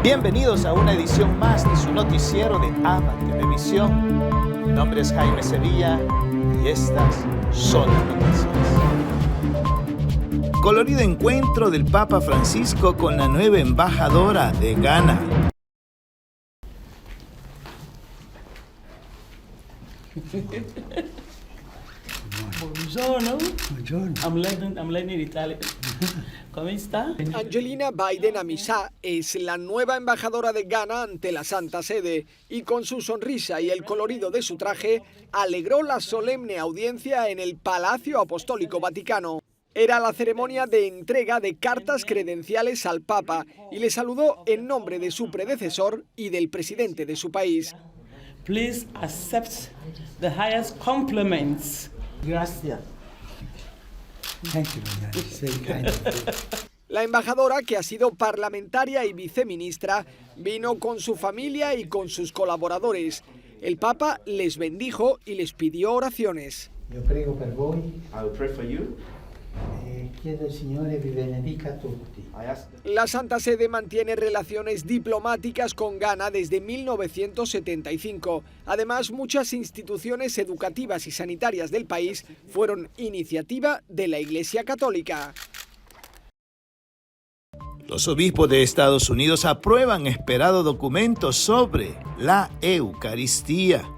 Bienvenidos a una edición más de su noticiero de ABA Televisión. Mi nombre es Jaime Sevilla y estas son las noticias. Colorido encuentro del Papa Francisco con la nueva embajadora de Ghana. Buongiorno. Buongiorno. I'm learning Italian. ¿Cómo está? Angelina Biden Amisa es la nueva embajadora de Ghana ante la Santa Sede y con su sonrisa y el colorido de su traje alegró la solemne audiencia en el Palacio Apostólico Vaticano. Era la ceremonia de entrega de cartas credenciales al Papa y le saludó en nombre de su predecesor y del presidente de su país. Please accept the highest compliments. Gracias. Thank you, it's very kind of you. La embajadora, que ha sido parlamentaria y viceministra, vino con su familia y con sus colaboradores. El Papa les bendijo y les pidió oraciones. Io prego per voi. I will pray for you. Chiedo al Signore vi benedica tutti. La Santa Sede mantiene relaciones diplomáticas con Ghana desde 1975. Además, muchas instituciones educativas y sanitarias del país fueron iniciativa de la Iglesia Católica. Los obispos de Estados Unidos aprueban esperado documento sobre la Eucaristía.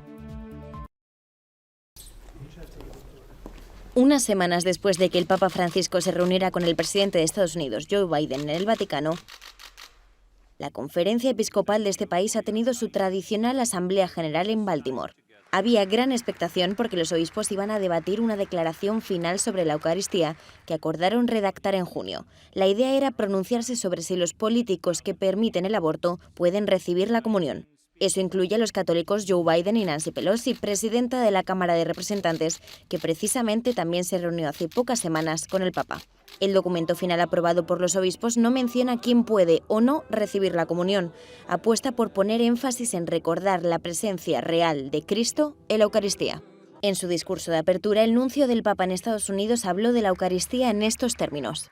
Unas semanas después de que el Papa Francisco se reuniera con el presidente de Estados Unidos, Joe Biden, en el Vaticano, la conferencia episcopal de este país ha tenido su tradicional Asamblea General en Baltimore. Había gran expectación porque los obispos iban a debatir una declaración final sobre la Eucaristía que acordaron redactar en junio. La idea era pronunciarse sobre si los políticos que permiten el aborto pueden recibir la comunión. Eso incluye a los católicos Joe Biden y Nancy Pelosi, presidenta de la Cámara de Representantes, que precisamente también se reunió hace pocas semanas con el Papa. El documento final aprobado por los obispos no menciona quién puede o no recibir la comunión. Apuesta por poner énfasis en recordar la presencia real de Cristo en la Eucaristía. En su discurso de apertura, el nuncio del Papa en Estados Unidos habló de la Eucaristía en estos términos.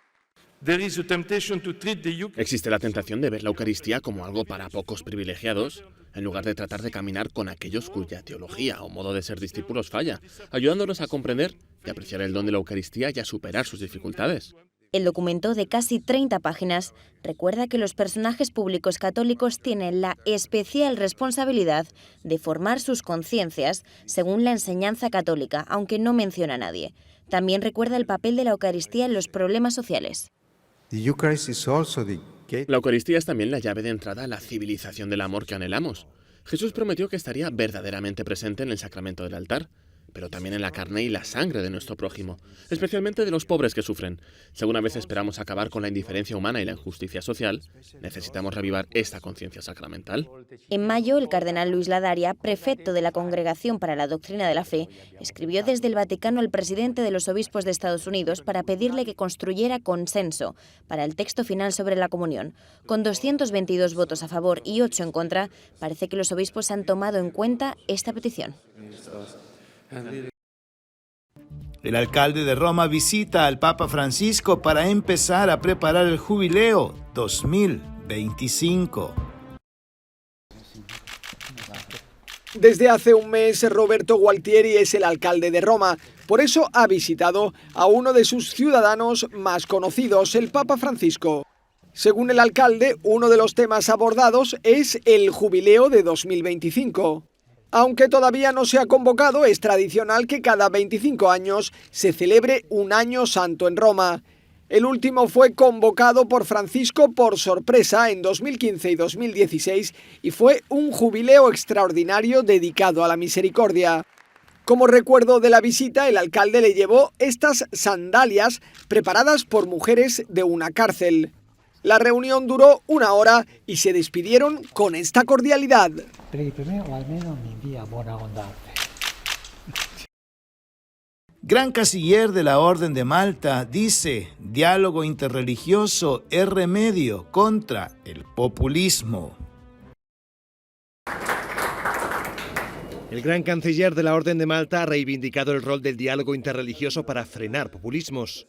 Existe la tentación de ver la Eucaristía como algo para pocos privilegiados, en lugar de tratar de caminar con aquellos cuya teología o modo de ser discípulos falla, ayudándolos a comprender y apreciar el don de la Eucaristía y a superar sus dificultades. El documento, de casi 30 páginas, recuerda que los personajes públicos católicos tienen la especial responsabilidad de formar sus conciencias según la enseñanza católica, aunque no menciona a nadie. También recuerda el papel de la Eucaristía en los problemas sociales. La Eucaristía es también la llave de entrada a la civilización del amor que anhelamos. Jesús prometió que estaría verdaderamente presente en el sacramento del altar, pero también en la carne y la sangre de nuestro prójimo, especialmente de los pobres que sufren. Si alguna vez esperamos acabar con la indiferencia humana y la injusticia social, necesitamos revivar esta conciencia sacramental. En mayo, el cardenal Luis Ladaria, prefecto de la Congregación para la Doctrina de la Fe, escribió desde el Vaticano al presidente de los obispos de Estados Unidos para pedirle que construyera consenso para el texto final sobre la comunión. Con 222 votos a favor y 8 en contra, parece que los obispos han tomado en cuenta esta petición. El alcalde de Roma visita al Papa Francisco para empezar a preparar el jubileo 2025. Desde hace un mes, Roberto Gualtieri es el alcalde de Roma. Por eso ha visitado a uno de sus ciudadanos más conocidos, el Papa Francisco. Según el alcalde, uno de los temas abordados es el jubileo de 2025. Aunque todavía no se ha convocado, es tradicional que cada 25 años se celebre un año santo en Roma. El último fue convocado por Francisco por sorpresa en 2015 y 2016 y fue un jubileo extraordinario dedicado a la misericordia. Como recuerdo de la visita, el alcalde le llevó estas sandalias preparadas por mujeres de una cárcel. La reunión duró 1 hora y se despidieron con esta cordialidad. Gran canciller de la Orden de Malta dice: diálogo interreligioso es remedio contra el populismo. El gran canciller de la Orden de Malta ha reivindicado el rol del diálogo interreligioso para frenar populismos.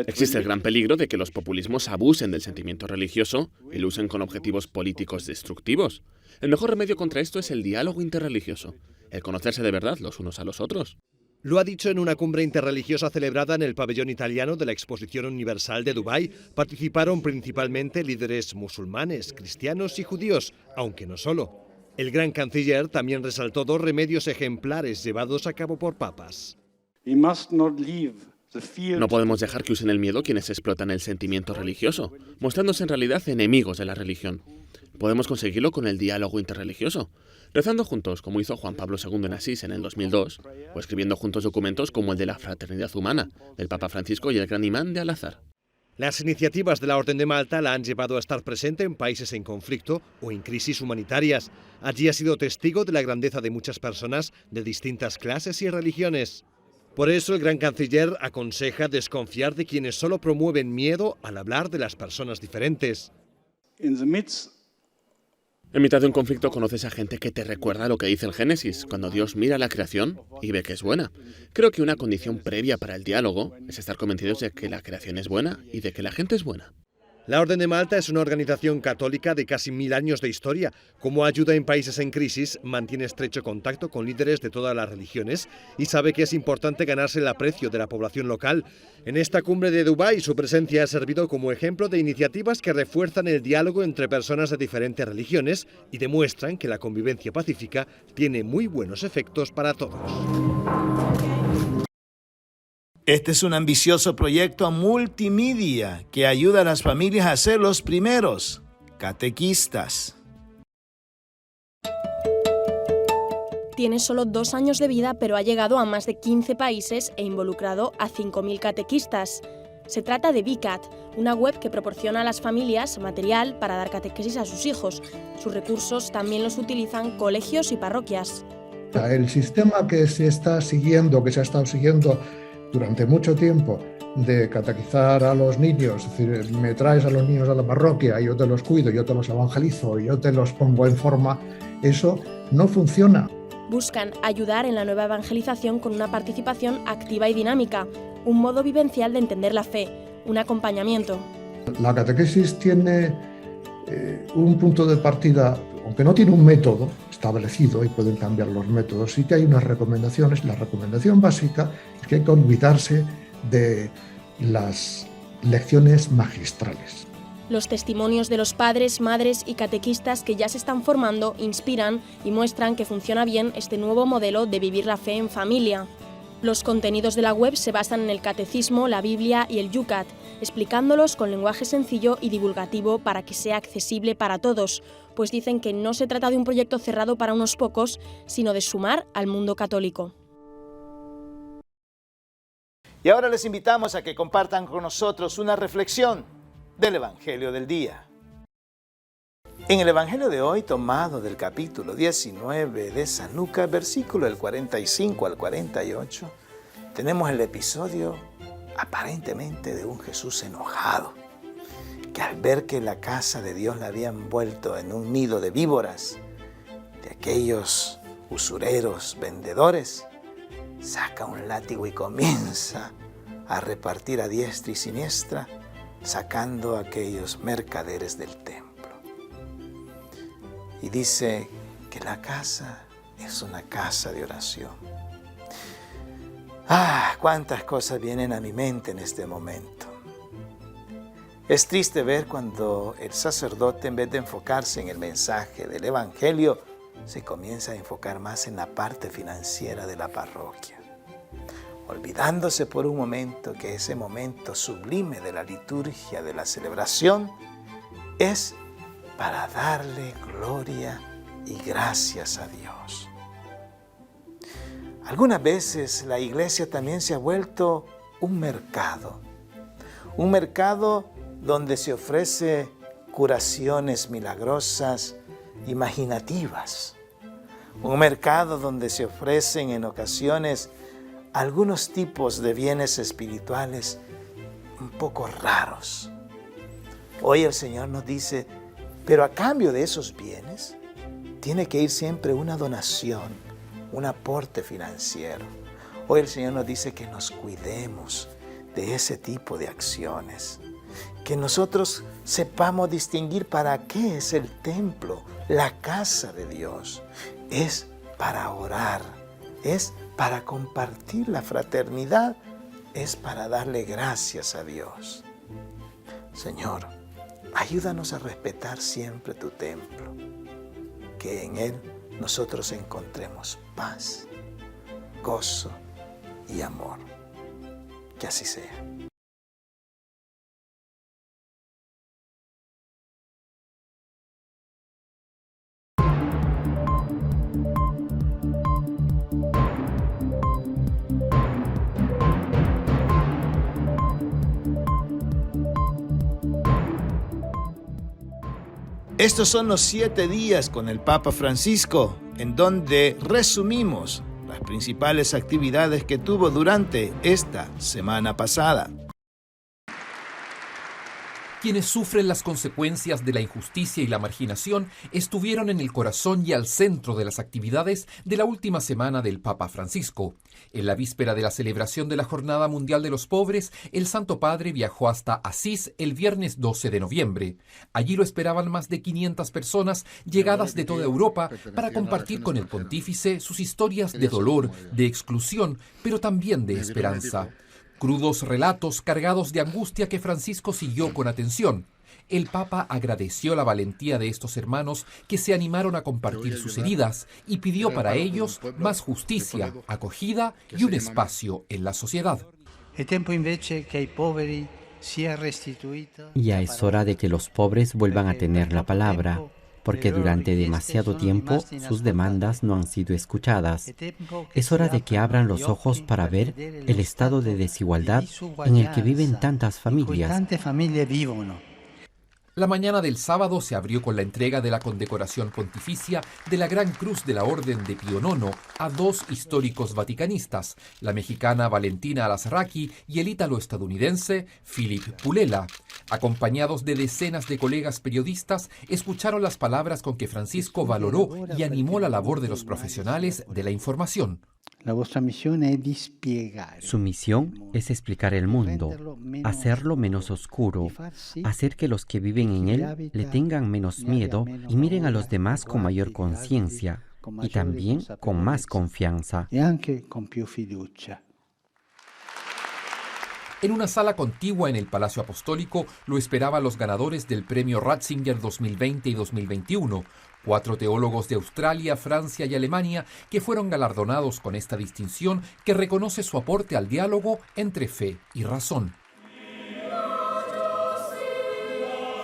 Existe el gran peligro de que los populismos abusen del sentimiento religioso y lo usen con objetivos políticos destructivos. El mejor remedio contra esto es el diálogo interreligioso, el conocerse de verdad los unos a los otros. Lo ha dicho en una cumbre interreligiosa celebrada en el pabellón italiano de la Exposición Universal de Dubái. Participaron principalmente líderes musulmanes, cristianos y judíos, aunque no solo. El gran canciller también resaltó 2 remedios ejemplares llevados a cabo por papas. No podemos dejar que usen el miedo quienes explotan el sentimiento religioso, mostrándose en realidad enemigos de la religión. Podemos conseguirlo con el diálogo interreligioso, rezando juntos como hizo Juan Pablo II en Asís en el 2002, o escribiendo juntos documentos como el de la Fraternidad Humana, del Papa Francisco y el Gran Imán de Al-Azhar. Las iniciativas de la Orden de Malta la han llevado a estar presente en países en conflicto o en crisis humanitarias. Allí ha sido testigo de la grandeza de muchas personas de distintas clases y religiones. Por eso el gran canciller aconseja desconfiar de quienes solo promueven miedo al hablar de las personas diferentes. En mitad de un conflicto conoces a gente que te recuerda lo que dice el Génesis, cuando Dios mira la creación y ve que es buena. Creo que una condición previa para el diálogo es estar convencidos de que la creación es buena y de que la gente es buena. La Orden de Malta es una organización católica de casi 1000 años de historia. Como ayuda en países en crisis, mantiene estrecho contacto con líderes de todas las religiones y sabe que es importante ganarse el aprecio de la población local. En esta cumbre de Dubái, su presencia ha servido como ejemplo de iniciativas que refuerzan el diálogo entre personas de diferentes religiones y demuestran que la convivencia pacífica tiene muy buenos efectos para todos. Este es un ambicioso proyecto multimedia que ayuda a las familias a ser los primeros catequistas. Tiene solo 2 años de vida, pero ha llegado a más de 15 países e involucrado a 5.000 catequistas. Se trata de VCAT, una web que proporciona a las familias material para dar catequesis a sus hijos. Sus recursos también los utilizan colegios y parroquias. El sistema que se está siguiendo, que se ha estado siguiendo durante mucho tiempo, de catequizar a los niños, es decir, me traes a los niños a la parroquia, yo te los cuido, yo te los evangelizo, yo te los pongo en forma, eso no funciona. Buscan ayudar en la nueva evangelización con una participación activa y dinámica, un modo vivencial de entender la fe, un acompañamiento. La catequesis tiene un punto de partida, aunque no tiene un método establecido y pueden cambiar los métodos, sí que hay unas recomendaciones. La recomendación básica es que hay que olvidarse de las lecciones magistrales. Los testimonios de los padres, madres y catequistas que ya se están formando inspiran y muestran que funciona bien este nuevo modelo de vivir la fe en familia. Los contenidos de la web se basan en el catecismo, la Biblia y el Yucat, explicándolos con lenguaje sencillo y divulgativo para que sea accesible para todos, pues dicen que no se trata de un proyecto cerrado para unos pocos, sino de sumar al mundo católico. Y ahora les invitamos a que compartan con nosotros una reflexión del Evangelio del día. En el Evangelio de hoy, tomado del capítulo 19 de San Lucas, versículo del 45 al 48, tenemos el episodio aparentemente de un Jesús enojado, que al ver que la casa de Dios la habían vuelto en un nido de víboras, de aquellos usureros, vendedores, saca un látigo y comienza a repartir a diestra y siniestra, sacando a aquellos mercaderes del templo. Y dice que la casa es una casa de oración. Cuántas cosas vienen a mi mente en este momento. Es triste ver cuando el sacerdote, en vez de enfocarse en el mensaje del Evangelio, se comienza a enfocar más en la parte financiera de la parroquia, olvidándose por un momento que ese momento sublime de la liturgia, de la celebración, es para darle gloria y gracias a Dios. Algunas veces la iglesia también se ha vuelto un mercado donde se ofrece curaciones milagrosas, imaginativas, un mercado donde se ofrecen en ocasiones algunos tipos de bienes espirituales un poco raros. Hoy el Señor nos dice, pero a cambio de esos bienes, tiene que ir siempre una donación, un aporte financiero. Hoy el Señor nos dice que nos cuidemos de ese tipo de acciones. Que nosotros sepamos distinguir para qué es el templo, la casa de Dios. Es para orar, es para compartir la fraternidad, es para darle gracias a Dios. Señor, ayúdanos a respetar siempre tu templo, que en él nosotros encontremos paz, gozo y amor. Que así sea. Estos son los 7 días con el Papa Francisco, en donde resumimos las principales actividades que tuvo durante esta semana pasada. Quienes sufren las consecuencias de la injusticia y la marginación estuvieron en el corazón y al centro de las actividades de la última semana del Papa Francisco. En la víspera de la celebración de la Jornada Mundial de los Pobres, el Santo Padre viajó hasta Asís el viernes 12 de noviembre. Allí lo esperaban más de 500 personas llegadas de toda Europa para compartir con el pontífice sus historias de dolor, de exclusión, pero también de esperanza. Crudos relatos cargados de angustia que Francisco siguió con atención. El Papa agradeció la valentía de estos hermanos que se animaron a compartir sus heridas y pidió para ellos más justicia, acogida y un espacio en la sociedad. Ya es hora de que los pobres vuelvan a tener la palabra, porque durante demasiado tiempo sus demandas no han sido escuchadas. Es hora de que abran los ojos para ver el estado de desigualdad en el que viven tantas familias. La mañana del sábado se abrió con la entrega de la condecoración pontificia de la Gran Cruz de la Orden de Pío IX a 2 históricos vaticanistas, la mexicana Valentina Alazraqui y el ítalo-estadounidense Philip Pulela. Acompañados de decenas de colegas periodistas, escucharon las palabras con que Francisco valoró y animó la labor de los profesionales de la información. Su misión es explicar el mundo, hacerlo menos oscuro, hacer que los que viven en él le tengan menos miedo y miren a los demás con mayor conciencia y también con más confianza. En una sala contigua en el Palacio Apostólico lo esperaban los ganadores del Premio Ratzinger 2020 y 2021, 4 teólogos de Australia, Francia y Alemania que fueron galardonados con esta distinción que reconoce su aporte al diálogo entre fe y razón.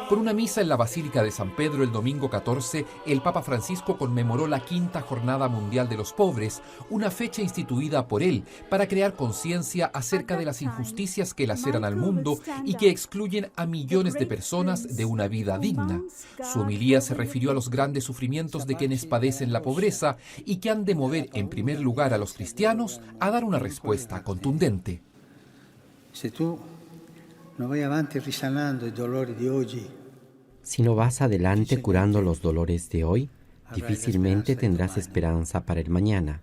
Con una misa en la Basílica de San Pedro el domingo 14, el Papa Francisco conmemoró la 5ª Jornada Mundial de los Pobres, una fecha instituida por él para crear conciencia acerca de las injusticias que laceran al mundo y que excluyen a millones de personas de una vida digna. Su homilía se refirió a los grandes sufrimientos de quienes padecen la pobreza y que han de mover en primer lugar a los cristianos a dar una respuesta contundente. Si no vas adelante curando los dolores de hoy, difícilmente tendrás esperanza para el mañana.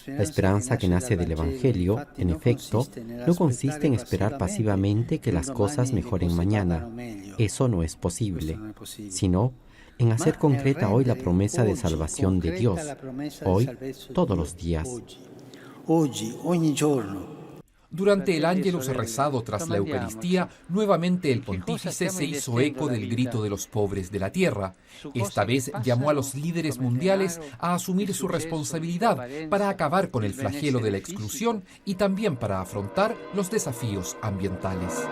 La esperanza que nace del Evangelio, en efecto, no consiste en esperar pasivamente que las cosas mejoren mañana. Eso no es posible, sino en hacer concreta hoy la promesa de salvación de Dios, hoy, todos los días. Durante el Ángelus rezado tras la Eucaristía, nuevamente el pontífice se hizo eco del grito de los pobres de la tierra. Esta vez llamó a los líderes mundiales a asumir su responsabilidad para acabar con el flagelo de la exclusión y también para afrontar los desafíos ambientales.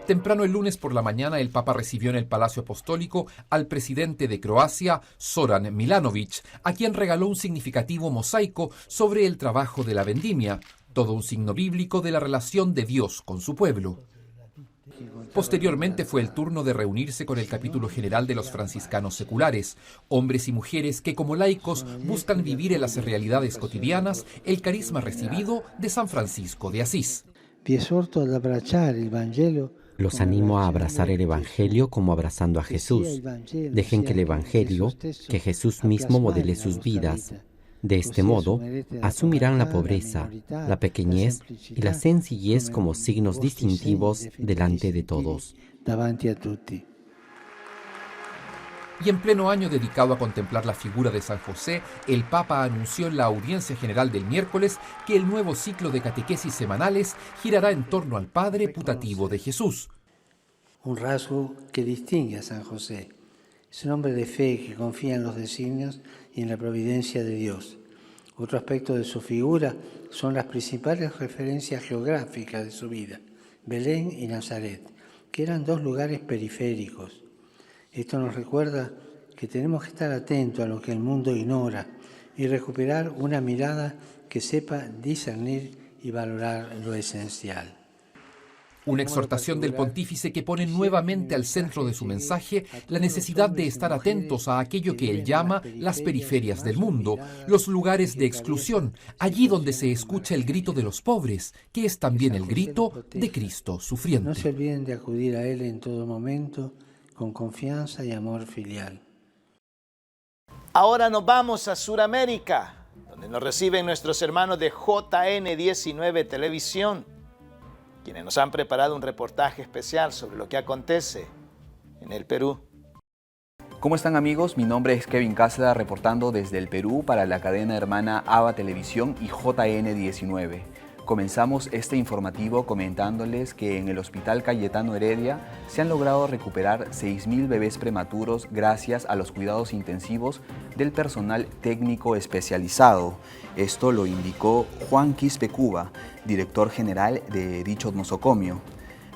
Temprano el lunes por la mañana, el Papa recibió en el Palacio Apostólico al presidente de Croacia, Zoran Milanović, a quien regaló un significativo mosaico sobre el trabajo de la vendimia, todo un signo bíblico de la relación de Dios con su pueblo. Posteriormente fue el turno de reunirse con el capítulo general de los franciscanos seculares, hombres y mujeres que como laicos buscan vivir en las realidades cotidianas el carisma recibido de San Francisco de Asís. Los animo a abrazar el Evangelio como abrazando a Jesús. Dejen que el Evangelio, que Jesús mismo modele sus vidas. De este modo, asumirán la pobreza, la pequeñez y la sencillez como signos distintivos delante de todos. Y en pleno año dedicado a contemplar la figura de San José, el Papa anunció en la audiencia general del miércoles que el nuevo ciclo de catequesis semanales girará en torno al Padre putativo de Jesús. Un rasgo que distingue a San José. Es un hombre de fe que confía en los designios y en la providencia de Dios. Otro aspecto de su figura son las principales referencias geográficas de su vida, Belén y Nazaret, que eran dos lugares periféricos. Esto nos recuerda que tenemos que estar atentos a lo que el mundo ignora y recuperar una mirada que sepa discernir y valorar lo esencial. Una exhortación del pontífice que pone nuevamente al centro de su mensaje la necesidad de estar atentos a aquello que él llama las periferias del mundo, los lugares de exclusión, allí donde se escucha el grito de los pobres, que es también el grito de Cristo sufriente. No se olviden de acudir a Él en todo momento, con confianza y amor filial. Ahora nos vamos a Sudamérica, donde nos reciben nuestros hermanos de JN19 Televisión, quienes nos han preparado un reportaje especial sobre lo que acontece en el Perú. ¿Cómo están, amigos? Mi nombre es Kevin Cáceres, reportando desde el Perú para la cadena hermana ABA Televisión y JN19. Comenzamos este informativo comentándoles que en el Hospital Cayetano Heredia se han logrado recuperar 6.000 bebés prematuros gracias a los cuidados intensivos del personal técnico especializado. Esto lo indicó Juan Quispe Cuba, director general de dicho nosocomio.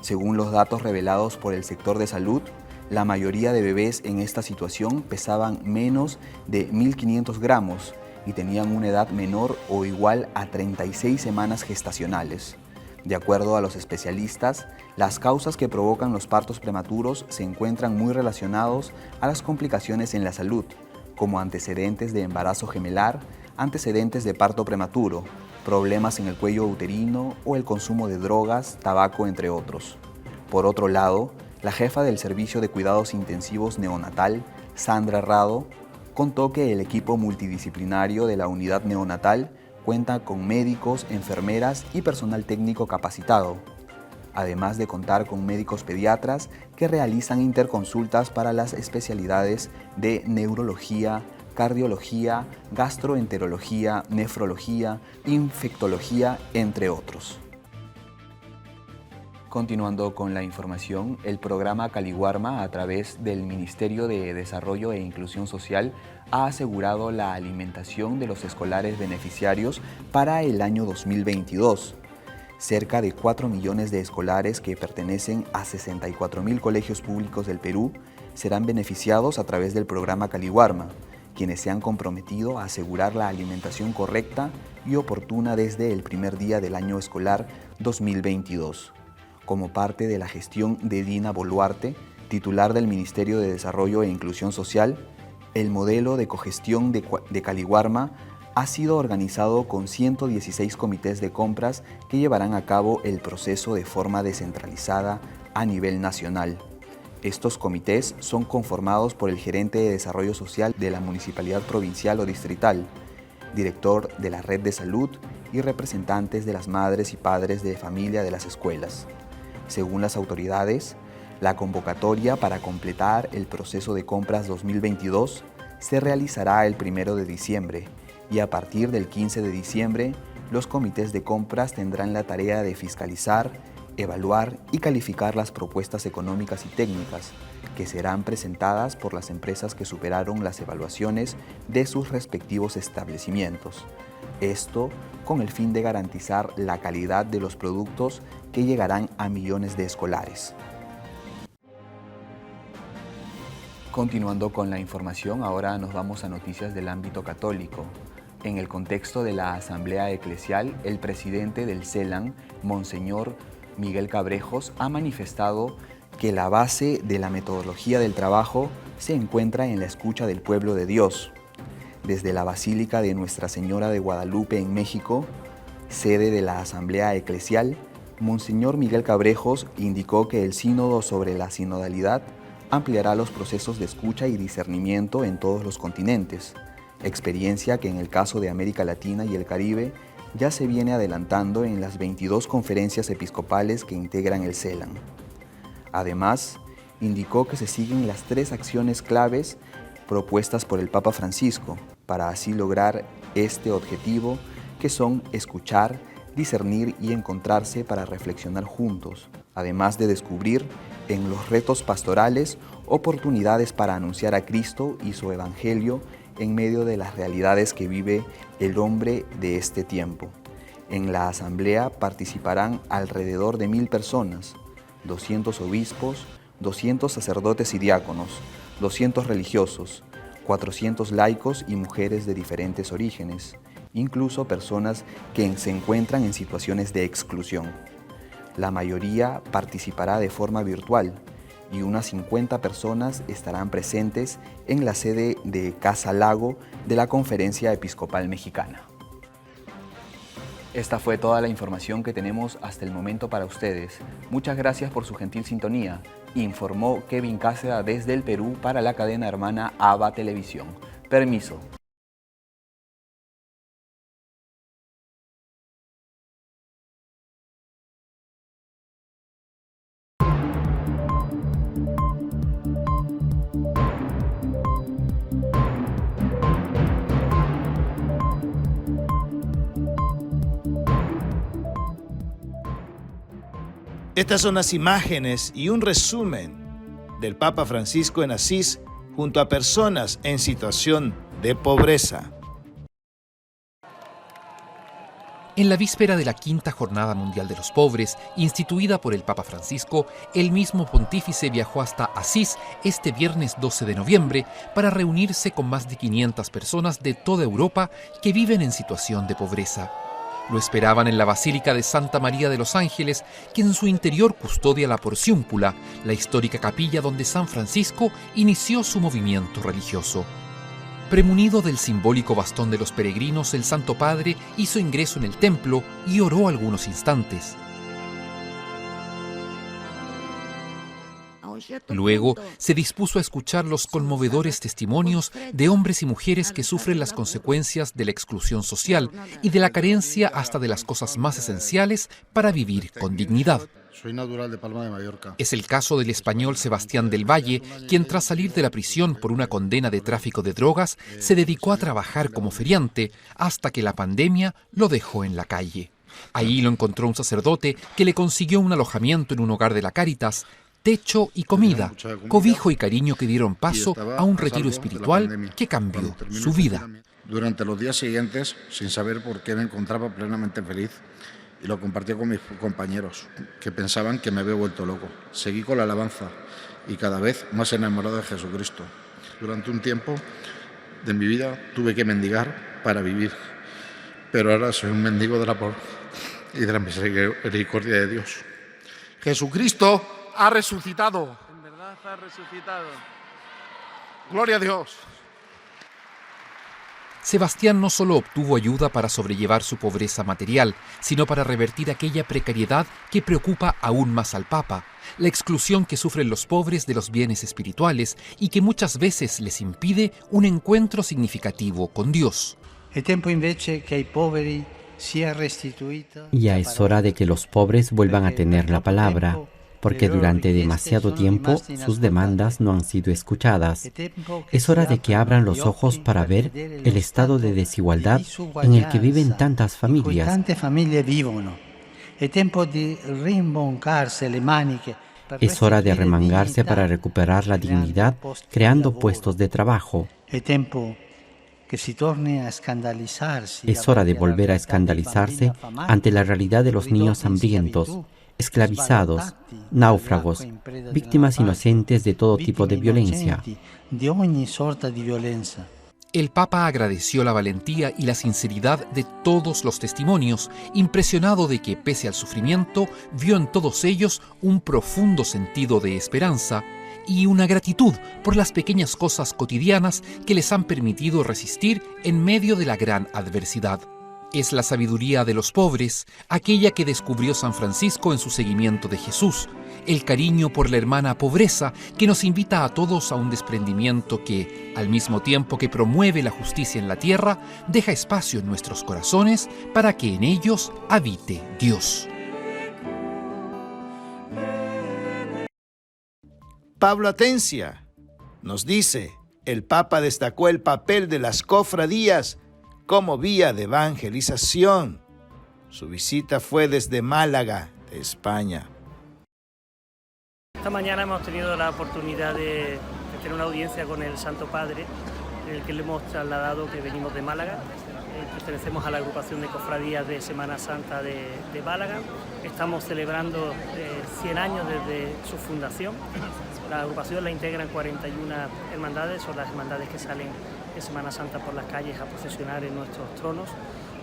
Según los datos revelados por el sector de salud, la mayoría de bebés en esta situación pesaban menos de 1.500 gramos y tenían una edad menor o igual a 36 semanas gestacionales. De acuerdo a los especialistas, las causas que provocan los partos prematuros se encuentran muy relacionados a las complicaciones en la salud, como antecedentes de embarazo gemelar, antecedentes de parto prematuro, problemas en el cuello uterino o el consumo de drogas, tabaco, entre otros. Por otro lado, la jefa del Servicio de Cuidados Intensivos Neonatal, Sandra Rado, contó que el equipo multidisciplinario de la unidad neonatal cuenta con médicos, enfermeras y personal técnico capacitado, además de contar con médicos pediatras que realizan interconsultas para las especialidades de neurología, cardiología, gastroenterología, nefrología, infectología, entre otros. Continuando con la información, el programa Caliwarma, a través del Ministerio de Desarrollo e Inclusión Social, ha asegurado la alimentación de los escolares beneficiarios para el año 2022. Cerca de 4 millones de escolares que pertenecen a 64.000 colegios públicos del Perú serán beneficiados a través del programa Caliwarma, quienes se han comprometido a asegurar la alimentación correcta y oportuna desde el primer día del año escolar 2022. Como parte de la gestión de Dina Boluarte, titular del Ministerio de Desarrollo e Inclusión Social, el modelo de cogestión de Caliwarma ha sido organizado con 116 comités de compras que llevarán a cabo el proceso de forma descentralizada a nivel nacional. Estos comités son conformados por el gerente de Desarrollo Social de la Municipalidad Provincial o Distrital, director de la Red de Salud y representantes de las madres y padres de familia de las escuelas. Según las autoridades, la convocatoria para completar el proceso de compras 2022 se realizará el 1 de diciembre y a partir del 15 de diciembre los comités de compras tendrán la tarea de fiscalizar, evaluar y calificar las propuestas económicas y técnicas que serán presentadas por las empresas que superaron las evaluaciones de sus respectivos establecimientos. Esto con el fin de garantizar la calidad de los productos que llegarán a millones de escolares. Continuando con la información, ahora nos vamos a noticias del ámbito católico. En el contexto de la Asamblea Eclesial, el presidente del CELAN, Monseñor Miguel Cabrejos, ha manifestado que la base de la metodología del trabajo se encuentra en la escucha del pueblo de Dios. Desde la Basílica de Nuestra Señora de Guadalupe en México, sede de la Asamblea Eclesial, Monseñor Miguel Cabrejos indicó que el sínodo sobre la sinodalidad ampliará los procesos de escucha y discernimiento en todos los continentes, experiencia que en el caso de América Latina y el Caribe ya se viene adelantando en las 22 conferencias episcopales que integran el CELAM. Además, indicó que se siguen las 3 acciones claves propuestas por el Papa Francisco para así lograr este objetivo, que son escuchar, discernir y encontrarse para reflexionar juntos, además de descubrir en los retos pastorales oportunidades para anunciar a Cristo y su Evangelio en medio de las realidades que vive el hombre de este tiempo. En la asamblea participarán alrededor de 1000 personas, 200 obispos, 200 sacerdotes y diáconos, 200 religiosos, 400 laicos y mujeres de diferentes orígenes, incluso personas que se encuentran en situaciones de exclusión. La mayoría participará de forma virtual y unas 50 personas estarán presentes en la sede de Casa Lago de la Conferencia Episcopal Mexicana. Esta fue toda la información que tenemos hasta el momento para ustedes. Muchas gracias por su gentil sintonía. Informó Kevin Cáceres desde el Perú para la cadena hermana ABA Televisión. Permiso. Estas son las imágenes y un resumen del Papa Francisco en Asís junto a personas en situación de pobreza. En la víspera de la 5ª Jornada Mundial de los Pobres, instituida por el Papa Francisco, el mismo pontífice viajó hasta Asís este viernes 12 de noviembre para reunirse con más de 500 personas de toda Europa que viven en situación de pobreza. Lo esperaban en la Basílica de Santa María de los Ángeles, que en su interior custodia la Porciúncula, la histórica capilla donde San Francisco inició su movimiento religioso. Premunido del simbólico bastón de los peregrinos, el Santo Padre hizo ingreso en el templo y oró algunos instantes. Luego se dispuso a escuchar los conmovedores testimonios de hombres y mujeres que sufren las consecuencias de la exclusión social y de la carencia hasta de las cosas más esenciales para vivir con dignidad. Soy natural de Palma de Mallorca. Es el caso del español Sebastián del Valle, quien tras salir de la prisión por una condena de tráfico de drogas, se dedicó a trabajar como feriante hasta que la pandemia lo dejó en la calle. Ahí lo encontró un sacerdote que le consiguió un alojamiento en un hogar de la Cáritas, techo y comida, cobijo y cariño que dieron paso a un retiro espiritual que cambió su vida. Durante los días siguientes, sin saber por qué, me encontraba plenamente feliz y lo compartí con mis compañeros, que pensaban que me había vuelto loco. Seguí con la alabanza y cada vez más enamorado de Jesucristo. Durante un tiempo de mi vida tuve que mendigar para vivir, pero ahora soy un mendigo del amor y de la misericordia de Dios. Jesucristo ha resucitado. En verdad ha resucitado. Gloria a Dios. Sebastián no solo obtuvo ayuda para sobrellevar su pobreza material, sino para revertir aquella precariedad que preocupa aún más al Papa, la exclusión que sufren los pobres de los bienes espirituales y que muchas veces les impide un encuentro significativo con Dios. Ya es hora de que los pobres vuelvan a tener la palabra, porque durante demasiado tiempo sus demandas no han sido escuchadas. Es hora de que abran los ojos para ver el estado de desigualdad en el que viven tantas familias. Es hora de remangarse para recuperar la dignidad, creando puestos de trabajo. Es hora de volver a escandalizarse ante la realidad de los niños hambrientos, esclavizados, náufragos, víctimas inocentes de todo tipo de violencia. El Papa agradeció la valentía y la sinceridad de todos los testimonios, impresionado de que, pese al sufrimiento, vio en todos ellos un profundo sentido de esperanza y una gratitud por las pequeñas cosas cotidianas que les han permitido resistir en medio de la gran adversidad. Es la sabiduría de los pobres, aquella que descubrió San Francisco en su seguimiento de Jesús. el cariño por la hermana pobreza, que nos invita a todos a un desprendimiento que, al mismo tiempo que promueve la justicia en la tierra, deja espacio en nuestros corazones para que en ellos habite Dios. Pablo Atencia nos dice: el Papa destacó el papel de las cofradías como vía de evangelización. Su visita fue desde Málaga, de España. Esta mañana hemos tenido la oportunidad de tener una audiencia con el Santo Padre, en el que le hemos trasladado que venimos de Málaga. Pertenecemos a la agrupación de cofradías de Semana Santa de Málaga. Estamos celebrando 100 años desde su fundación. La agrupación la integran 41 hermandades, son las hermandades que salen en Semana Santa por las calles a procesionar en nuestros tronos.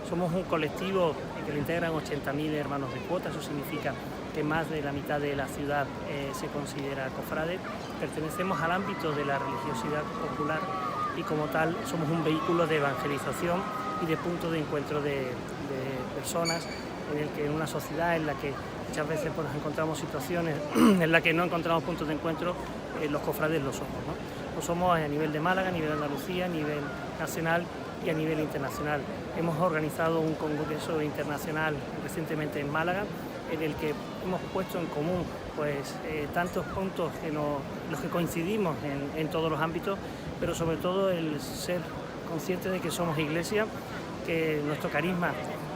Somos un colectivo que lo integran 80.000 hermanos de cuota, eso significa que más de la mitad de la ciudad se considera cofrade. Pertenecemos al ámbito de la religiosidad popular y como tal somos un vehículo de evangelización y de punto de encuentro de personas en una sociedad en la que muchas veces pues, nos encontramos situaciones en las que no encontramos puntos de encuentro, los cofrades lo somos, ¿no? Lo somos a nivel de Málaga, a nivel de Andalucía, a nivel nacional y a nivel internacional. Hemos organizado un congreso internacional recientemente en Málaga, en el que hemos puesto en común pues, tantos puntos los que coincidimos en todos los ámbitos, pero sobre todo el ser conscientes de que somos iglesia, que nuestro carisma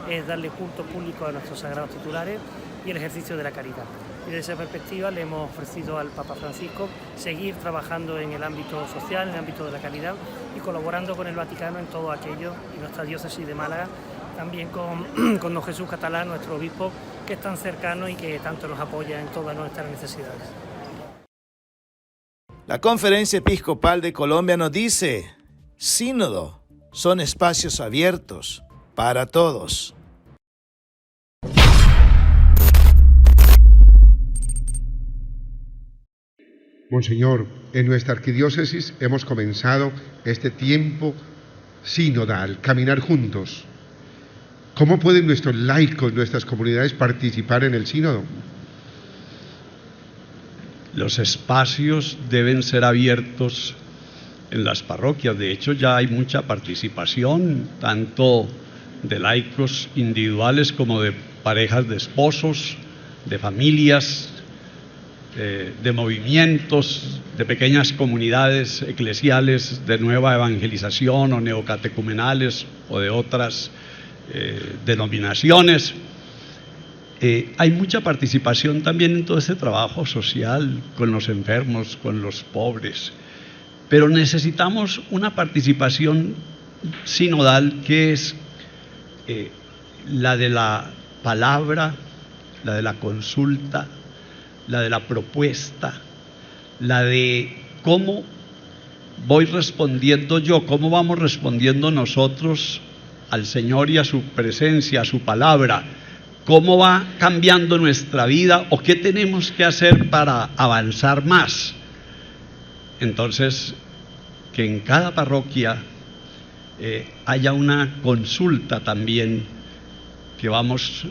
es darle culto público a nuestros sagrados titulares y el ejercicio de la caridad. Y desde esa perspectiva le hemos ofrecido al Papa Francisco seguir trabajando en el ámbito social, en el ámbito de la caridad y colaborando con el Vaticano en todo aquello, y nuestra diócesis de Málaga, también con don Jesús Catalá, nuestro obispo, que es tan cercano y que tanto nos apoya en todas nuestras necesidades. La Conferencia Episcopal de Colombia nos dice: sínodo son espacios abiertos para todos. Monseñor, en nuestra arquidiócesis hemos comenzado este tiempo sinodal, caminar juntos. ¿Cómo pueden nuestros laicos, nuestras comunidades participar en el sínodo? Los espacios deben ser abiertos en las parroquias. De hecho, ya hay mucha participación, tanto de laicos individuales como de parejas de esposos, de familias, de movimientos, de pequeñas comunidades eclesiales de nueva evangelización o neocatecumenales o de otras denominaciones. Hay mucha participación también en todo ese trabajo social con los enfermos, con los pobres, pero necesitamos una participación sinodal que es la de la palabra, la de la consulta, la de la propuesta, la de cómo voy respondiendo yo, cómo vamos respondiendo nosotros al Señor y a su presencia, a su palabra, cómo va cambiando nuestra vida o qué tenemos que hacer para avanzar más. Entonces, que en cada parroquia haya una consulta también que vamos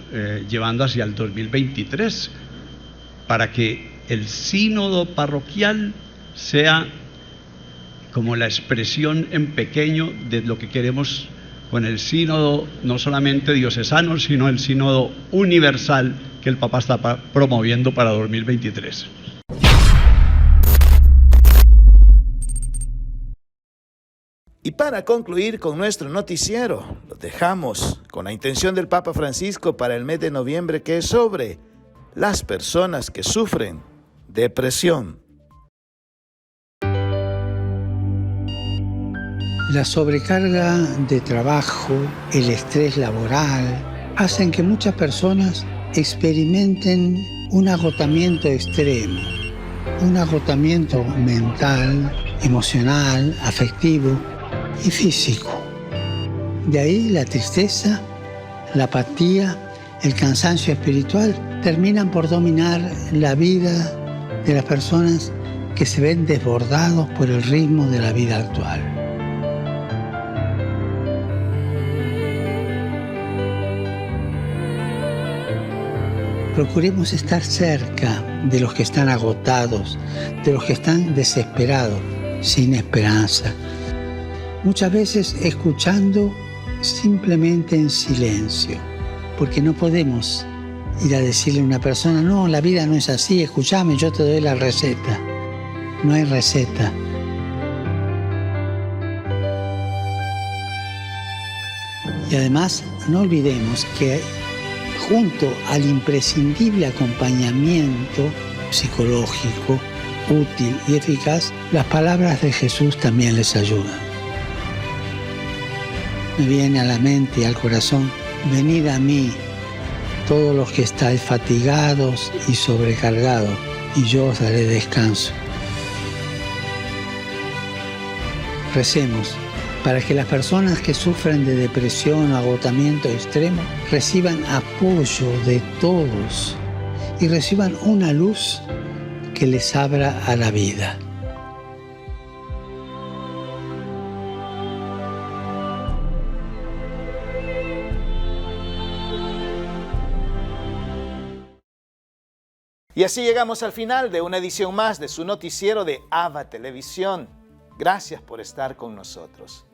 llevando hacia el 2023, para que el sínodo parroquial sea como la expresión en pequeño de lo que queremos con el sínodo, no solamente diocesano, sino el sínodo universal que el Papa está promoviendo para 2023. Y para concluir con nuestro noticiero, lo dejamos con la intención del Papa Francisco para el mes de noviembre, que es sobre las personas que sufren depresión. La sobrecarga de trabajo, el estrés laboral, hacen que muchas personas experimenten un agotamiento extremo, un agotamiento mental, emocional, afectivo y físico. De ahí la tristeza, la apatía, el cansancio espiritual terminan por dominar la vida de las personas que se ven desbordados por el ritmo de la vida actual. procuremos estar cerca de los que están agotados, de los que están desesperados, sin esperanza. Muchas veces escuchando simplemente en silencio, porque no podemos ir a decirle a una persona, no, la vida no es así, escúchame, yo te doy la receta. No hay receta. Y además, no olvidemos que junto al imprescindible acompañamiento psicológico, útil y eficaz, las palabras de Jesús también les ayudan. Me viene a la mente y al corazón, venid a mí, todos los que estáis fatigados y sobrecargados, y yo os daré descanso. Recemos para que las personas que sufren de depresión o agotamiento extremo reciban apoyo de todos y reciban una luz que les abra a la vida. Y así llegamos al final de una edición más de su noticiero de ABA Televisión. Gracias por estar con nosotros.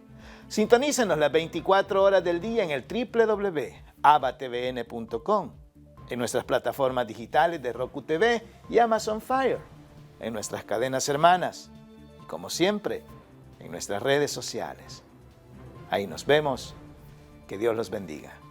Sintonícenos las 24 horas del día en el www.abatvn.com, en nuestras plataformas digitales de Roku TV y Amazon Fire, en nuestras cadenas hermanas y, como siempre, en nuestras redes sociales. Ahí nos vemos. Que Dios los bendiga.